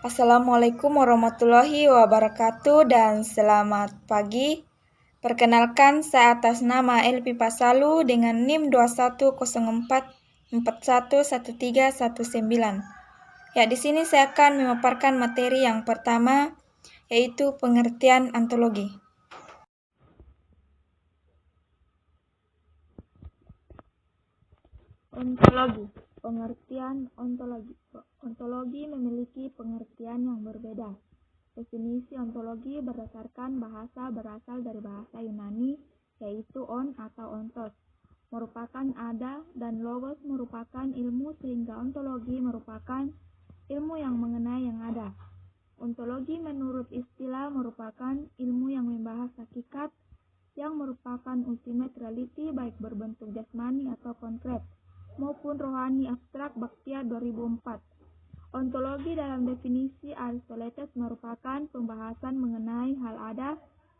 Assalamualaikum warahmatullahi wabarakatuh dan selamat pagi. Perkenalkan, saya atas nama Elvi Pasalu dengan NIM 2104411319. Ya, di sini saya akan memaparkan materi yang pertama, yaitu pengertian ontologi. Ontologi. Pengertian ontologi. Ontologi memiliki pengertian yang berbeda. Definisi ontologi berdasarkan bahasa berasal dari bahasa Yunani, yaitu on atau ontos, merupakan ada, dan logos merupakan ilmu, sehingga ontologi merupakan ilmu yang mengenai yang ada. Ontologi menurut istilah merupakan ilmu yang membahas hakikat yang merupakan ultimate reality, baik berbentuk jasmani atau konkret maupun rohani abstrak. Baktia 2004. Ontologi dalam definisi Aristoteles merupakan pembahasan mengenai hal ada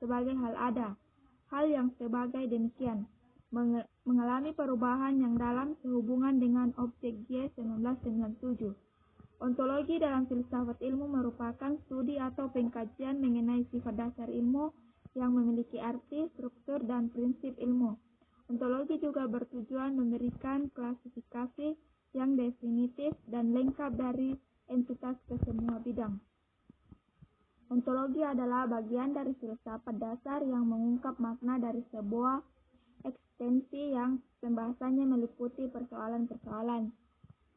sebagai hal ada, hal yang sebagai demikian, mengalami perubahan yang dalam sehubungan dengan objek G 1997. Ontologi dalam filsafat ilmu merupakan studi atau pengkajian mengenai sifat dasar ilmu yang memiliki arti, struktur, dan prinsip ilmu. Ontologi juga bertujuan memberikan klasifikasi yang definitif dan lengkap dari entitas ke semua bidang. Ontologi adalah bagian dari filsafat dasar yang mengungkap makna dari sebuah ekstensi yang pembahasannya meliputi persoalan-persoalan.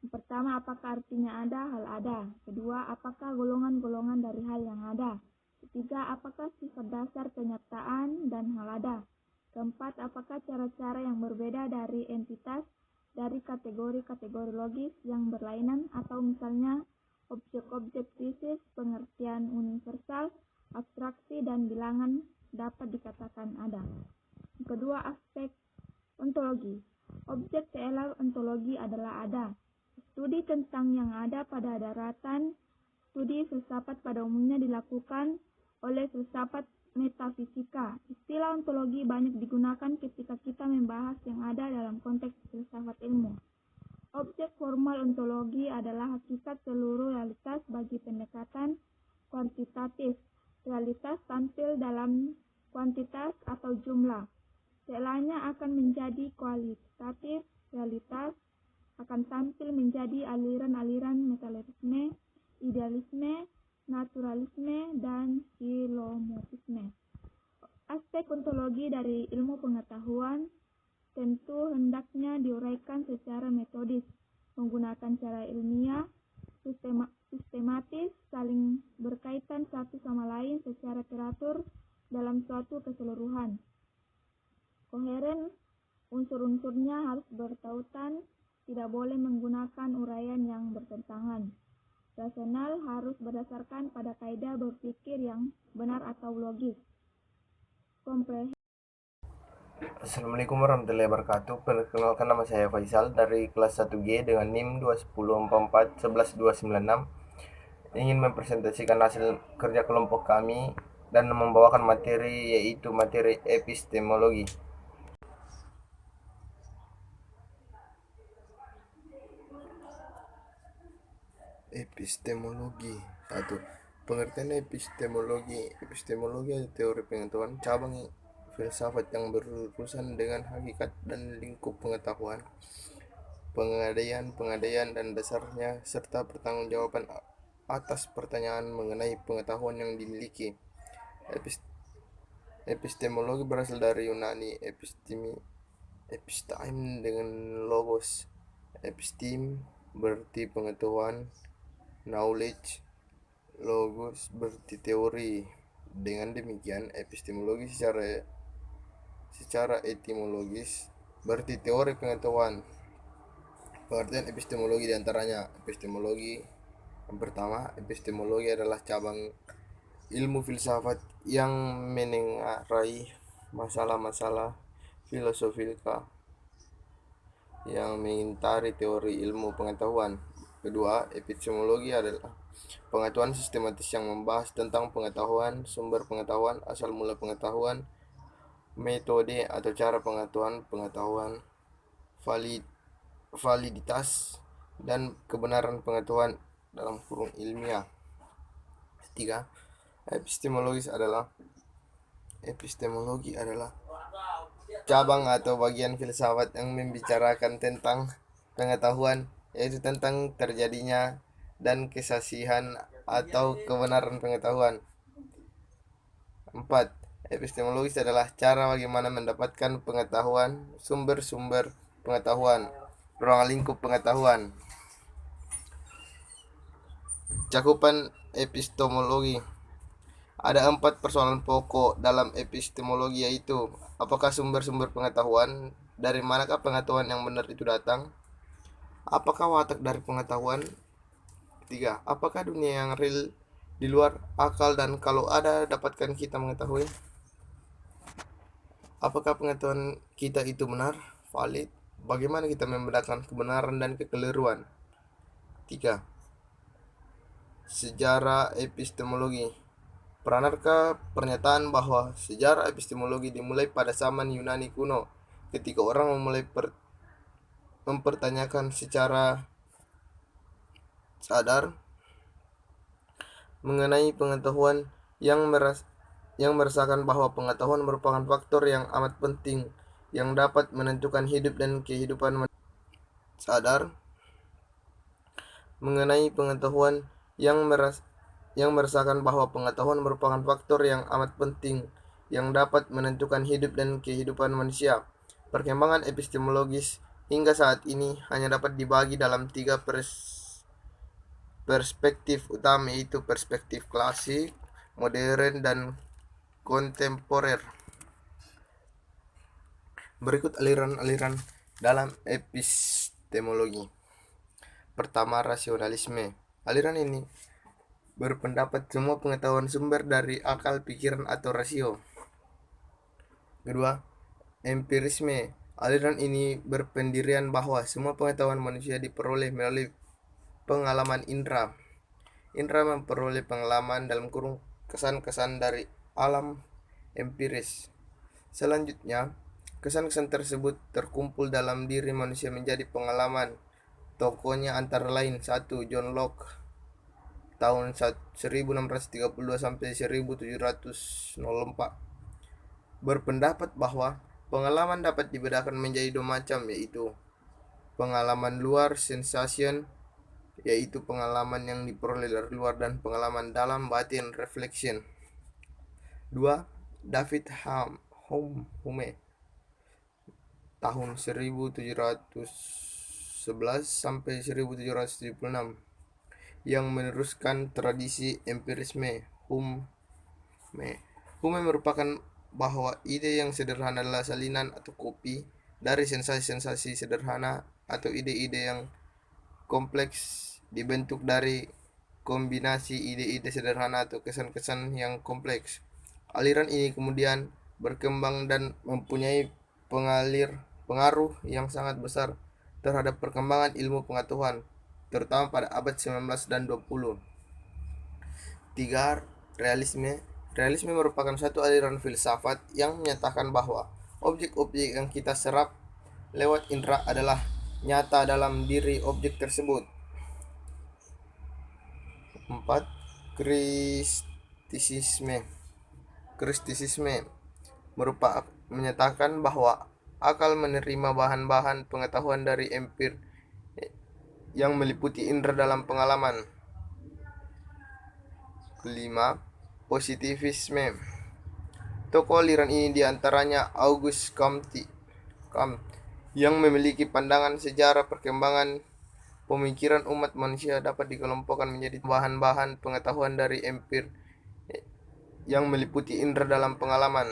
Pertama, apakah artinya ada hal ada? Kedua, apakah golongan-golongan dari hal yang ada? Ketiga, apakah sifat dasar kenyataan dan hal ada? Keempat, apakah cara-cara yang berbeda dari entitas dari kategori-kategori logis yang berlainan, atau misalnya objek-objek fisis, pengertian universal, abstraksi, dan bilangan dapat dikatakan ada. Kedua, aspek ontologi. Objek telah ontologi adalah ada. Studi tentang yang ada pada daratan. Studi filsafat pada umumnya dilakukan oleh filsafat metafisika. Istilah ontologi banyak digunakan ketika kita membahas yang ada dalam konteks filsafat ilmu. Objek formal ontologi adalah hakikat seluruh realitas bagi pendekatan kuantitatif. Realitas tampil dalam kuantitas atau jumlah. Setelahnya akan menjadi kualitatif. Realitas akan tampil menjadi aliran-aliran materialisme, idealisme, naturalisme, dan filosomisme. Aspek ontologi dari ilmu pengetahuan tentu hendaknya diuraikan secara metodis, menggunakan cara ilmiah, sistematis, saling berkaitan satu sama lain secara teratur dalam suatu keseluruhan. Koheren, unsur-unsurnya harus bertautan, tidak boleh menggunakan uraian yang bertentangan. Rasional harus berdasarkan pada kaidah berpikir yang benar atau logis. Assalamualaikum warahmatullahi wabarakatuh. Perkenalkan, nama saya Faisal dari kelas 1G dengan NIM 210441126. Ingin mempresentasikan hasil kerja kelompok kami dan membawakan materi, yaitu materi epistemologi. Epistemologi 1. Pengertian epistemologi. Epistemologi adalah teori pengetahuan, cabang filsafat yang berurusan dengan hakikat dan lingkup pengetahuan, pengadaian dan dasarnya, serta pertanggungjawaban atas pertanyaan mengenai pengetahuan yang dimiliki. Epistemologi berasal dari Yunani episteme dengan logos. Episteme berarti pengetahuan, knowledge, logos berarti teori. Dengan demikian, epistemologi secara etimologis berarti teori pengetahuan. Pengertian epistemologi diantaranya: epistemologi yang pertama, epistemologi adalah cabang ilmu filsafat yang menengarai masalah-masalah filosofika yang mengintari teori ilmu pengetahuan. Kedua, epistemologi adalah pengetahuan sistematis yang membahas tentang pengetahuan, sumber pengetahuan, asal mula pengetahuan, metode atau cara pengetahuan, validitas dan kebenaran pengetahuan dalam kurung ilmiah. 3. Epistemologi adalah cabang atau bagian filsafat yang membicarakan tentang pengetahuan, yaitu tentang terjadinya dan kesasihan atau kebenaran pengetahuan. 4. Epistemologis adalah cara bagaimana mendapatkan pengetahuan, sumber-sumber pengetahuan, ruang lingkup pengetahuan. Cakupan epistemologi. Ada 4 persoalan pokok dalam epistemologi, yaitu apakah sumber-sumber pengetahuan, dari manakah pengetahuan yang benar itu datang, apakah watak dari pengetahuan, 3. Apakah dunia yang real di luar akal, dan kalau ada dapatkah kita mengetahui, apakah pengetahuan kita itu benar, valid, bagaimana kita membedakan kebenaran dan kekeliruan. 3. Sejarah epistemologi. Pernahkah pernyataan bahwa sejarah epistemologi dimulai pada zaman Yunani kuno, ketika orang memulai mempertanyakan secara sadar mengenai pengetahuan, yang merasakan bahwa pengetahuan merupakan faktor yang amat penting yang dapat menentukan hidup dan kehidupan manusia. Sadar mengenai pengetahuan, yang merasakan bahwa pengetahuan merupakan faktor yang amat penting yang dapat menentukan hidup dan kehidupan manusia. Perkembangan epistemologis hingga saat ini hanya dapat dibagi dalam 3 perspektif utama, yaitu perspektif klasik, modern, dan kontemporer. Berikut aliran-aliran dalam epistemologi. Pertama, rasionalisme. Aliran ini berpendapat semua pengetahuan sumber dari akal, pikiran, atau rasio. Kedua, empirisme. Aliran ini berpendirian bahwa semua pengetahuan manusia diperoleh melalui pengalaman indera. Indera memperoleh pengalaman dalam kurung kesan-kesan dari alam empiris. Selanjutnya, kesan-kesan tersebut terkumpul dalam diri manusia menjadi pengalaman. Tokohnya antara lain: 1. John Locke tahun 1632 sampai 1704 berpendapat bahwa pengalaman dapat dibedakan menjadi 2 macam, yaitu pengalaman luar sensation, yaitu pengalaman yang diperoleh dari luar, dan pengalaman dalam batin reflection. 2. David Hume tahun 1711 sampai 1776 yang meneruskan tradisi empirisme. Hume merupakan bahwa ide yang sederhana adalah salinan atau kopi dari sensasi-sensasi sederhana, atau ide-ide yang kompleks dibentuk dari kombinasi ide-ide sederhana atau kesan-kesan yang kompleks. Aliran ini kemudian berkembang dan mempunyai pengaruh yang sangat besar terhadap perkembangan ilmu pengetahuan, terutama pada abad 19 dan 20. 3. Realisme. Realisme merupakan satu aliran filsafat yang menyatakan bahwa objek-objek yang kita serap lewat indera adalah nyata dalam diri objek tersebut. 4. Kritisisme menyatakan bahwa akal menerima bahan-bahan pengetahuan dari empir yang meliputi indera dalam pengalaman. 5. Positivisme. Tokoh aliran ini diantaranya Auguste Comte, yang memiliki pandangan sejarah perkembangan pemikiran umat manusia dapat dikelompokkan menjadi bahan-bahan pengetahuan dari empir yang meliputi indera dalam pengalaman.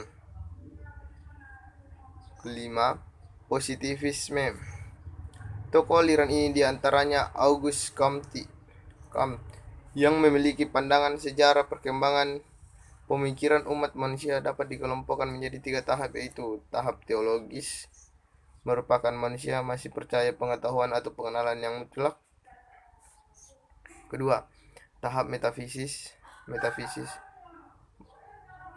5. Positivisme. Tokoh aliran ini diantaranya Auguste Comte, yang memiliki pandangan sejarah perkembangan pemikiran umat manusia dapat dikelompokkan menjadi 3 tahap, yaitu tahap teologis, merupakan manusia masih percaya pengetahuan atau pengenalan yang mutlak. Kedua, tahap metafisis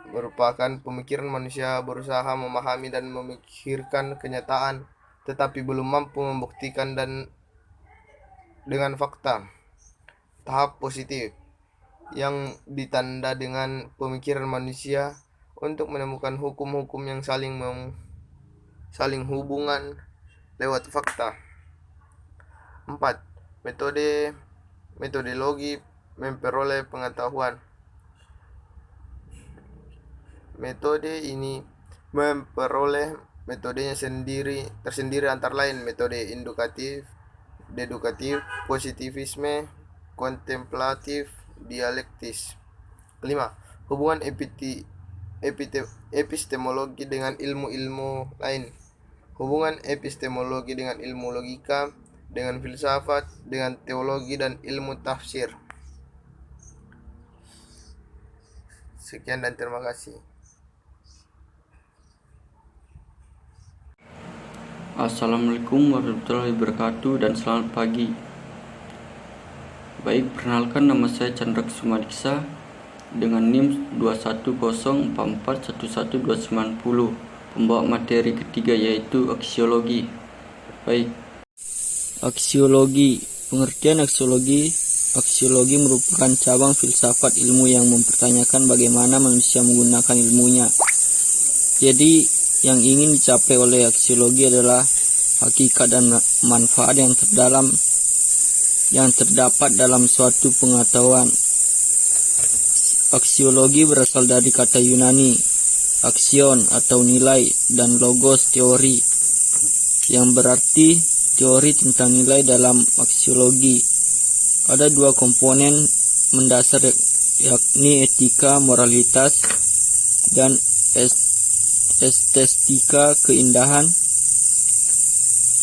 merupakan pemikiran manusia berusaha memahami dan memikirkan kenyataan, tetapi belum mampu membuktikan dan dengan fakta. Tahap positif. yang ditanda dengan pemikiran manusia untuk menemukan hukum-hukum yang saling hubungan lewat fakta. 4. Metodologi memperoleh pengetahuan. Metode ini metodenya tersendiri antara lain metode induktif, dedukatif, positivisme, kontemplatif, dialektis. 5. Hubungan epistemologi dengan ilmu-ilmu lain. Hubungan epistemologi dengan ilmu logika, dengan filsafat, dengan teologi dan ilmu tafsir. Sekian dan terima kasih. Assalamualaikum warahmatullahi wabarakatuh dan selamat pagi. Baik, perkenalkan nama saya Chandra Sumadiksa dengan NIM 21044119290. Pembawa materi ketiga yaitu aksiologi. Baik. Aksiologi. Pengertian aksiologi. Aksiologi merupakan cabang filsafat ilmu yang mempertanyakan bagaimana manusia menggunakan ilmunya. Jadi yang ingin dicapai oleh aksiologi adalah hakikat dan manfaat yang terdapat dalam suatu pengetahuan. Aksiologi berasal dari kata Yunani aksion atau nilai dan logos teori, yang berarti teori tentang nilai. Dalam aksiologi ada dua komponen mendasar, yakni etika moralitas dan estetika keindahan.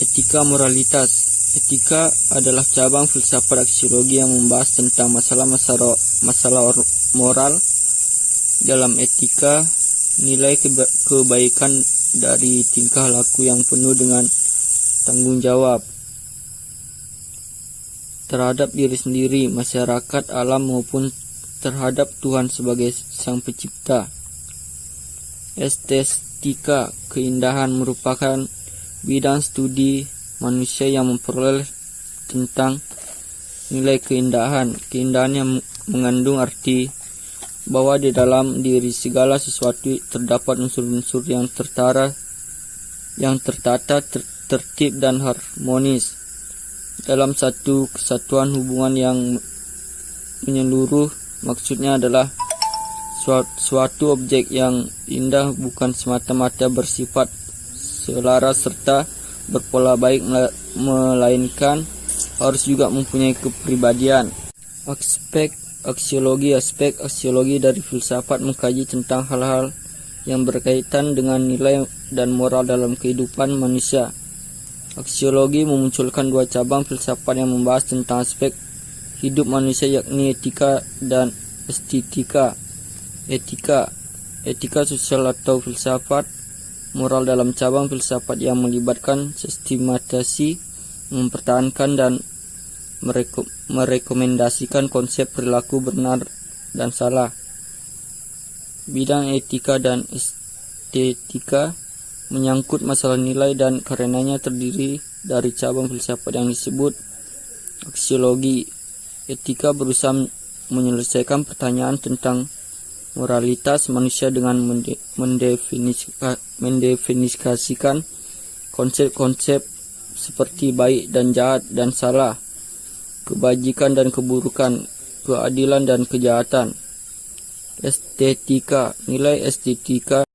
Etika moralitas. Etika adalah cabang filsafat aksiologi yang membahas tentang masalah moral. Dalam etika, nilai kebaikan dari tingkah laku yang penuh dengan tanggung jawab terhadap diri sendiri, masyarakat, alam maupun terhadap Tuhan sebagai Sang Pencipta. Estetika keindahan merupakan bidang studi manusia yang memperoleh tentang nilai keindahan. Keindahan yang mengandung arti bahwa di dalam diri segala sesuatu terdapat unsur-unsur yang tertata, tertib dan harmonis dalam satu kesatuan hubungan yang menyeluruh. Maksudnya adalah suatu objek yang indah bukan semata-mata bersifat selaras serta berpola baik, melainkan harus juga mempunyai kepribadian. Aspek aksiologi dari filsafat mengkaji tentang hal-hal yang berkaitan dengan nilai dan moral dalam kehidupan manusia. Aksiologi memunculkan dua cabang filsafat yang membahas tentang aspek hidup manusia, yakni etika dan estetika. Etika sosial atau filsafat moral dalam cabang filsafat yang melibatkan sistematisasi, mempertahankan dan merekomendasikan konsep perilaku benar dan salah. Bidang etika dan estetika menyangkut masalah nilai dan karenanya terdiri dari cabang filsafat yang disebut aksiologi. Etika berusaha menyelesaikan pertanyaan tentang moralitas manusia dengan mendefinisikan konsep-konsep seperti baik dan jahat dan salah, kebajikan dan keburukan, keadilan dan kejahatan. Estetika. Nilai estetika